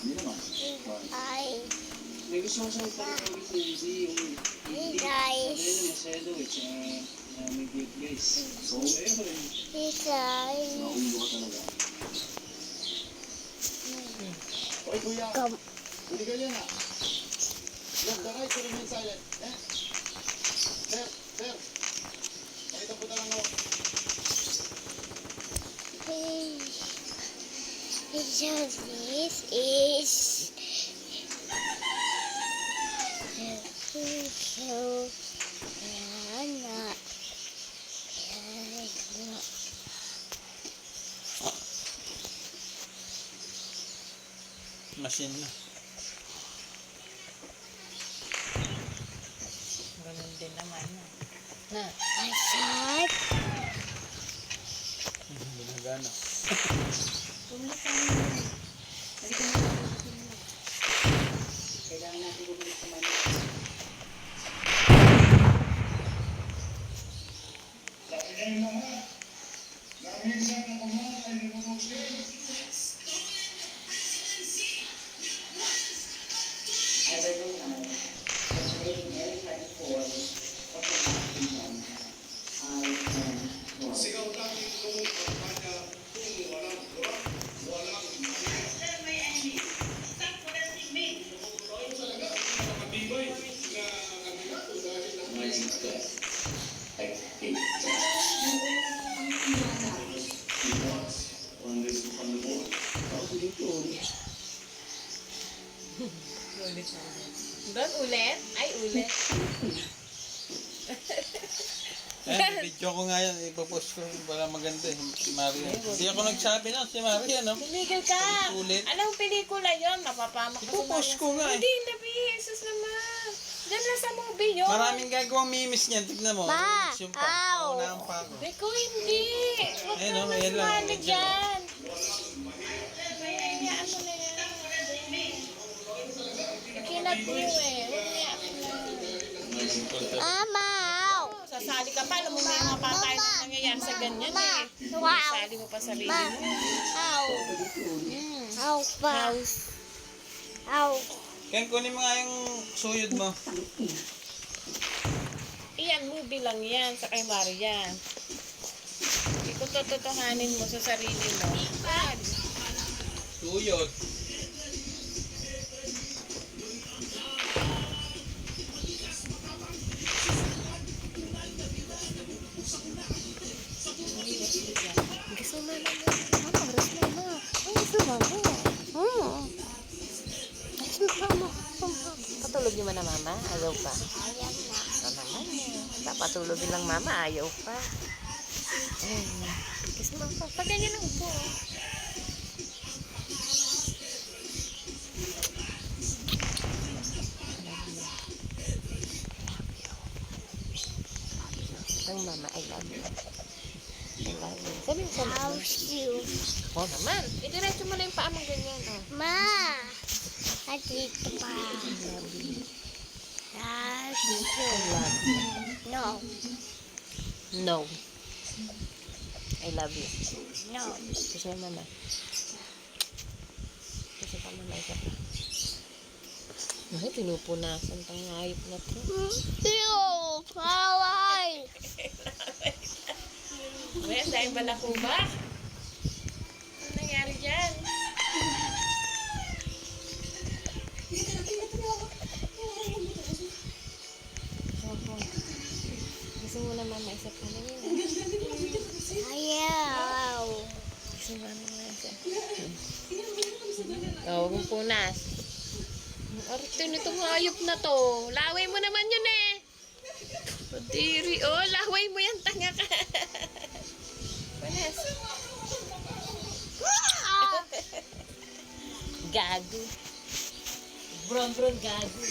Hindi naman. Ay. May gusto ko sa ipagkawin ko yung Hey guys. Sabi na masyado eh. Tsaka may good guys. So, ayun. Hey guys. Naulo ka talaga. Oy kuya. Come. Hindi ka yan ah. Look, the right to remain silent. Eh? Sir, sir. Pakita po talang mo. Hey. This is. So. Anak. Machine na. Ganun din naman na. Asad. Ginagana. Kailangan natin bumalik sa Manila. Doon ulit? Ay, ulit. Video ko nga yan, ipopost ko para maganda eh, si Maria. Hindi ako nagsabi na, si Maria, no? Tumigil ka. Ulit. Anong pelikula yun? Mapapamak ka Ipopost ko nga eh. Hindi, Nabi. Jesus naman. Diyan lang sa movie yun. Maraming gagawang memes niyan, tignan mo. Ma, Yung pa, ow. paunahan pa ako. Beko, hindi. Huwag Ayun, ka oh, na ayan lang, sumali medyo. dyan. Kaya hayaan mo na yan. Kinat niyo eh. Hayaan mo na. Mama. Sasali ka pa. Alam mo may mga patay na nangyayari sa ganyan eh. Wow. Sasali mo pa sarili Ma. mo. Ow. Ow pa. Ow. Ken, kunin mo nga yung suyod mo. Iyan, movie lang yan sa kay Maria. Hindi ko tototohanin mo sa sarili mo. Suyod. Gusto mo na mama. Gusto mo na. Gusto mo na. Gusto mo. Patulog niyo man na mama? Ayaw pa. Ayaw na. Ano naman eh. Papatulogin lang mama, ayaw pa. Kiss mo pa. Pag ganyan lang po. Ang mama, I love you. I love you. Sabi mo sa mama. How's you? Oo naman. Idiretso mo na yung paa mong ganyan. Oh. Ma. Dito pa. No. No. I love you. No. Kiss mo mama. Kiss mo mama. Isa pa. Ay, pinupunasan tang hayop na to. Ew. Kaway. Well, dahil ba nakuba? Ano nangyari dyan? Gusto mo na mama isa pa na yun. Ayaw. Gusto mo na isa. Oh, huwag mong punas. Ang arte nitong hayop na to. Laway mo naman yun eh. Pagdiri. Oh, laway mo yan. Tanga ka. Punas. Gago. Bron gago.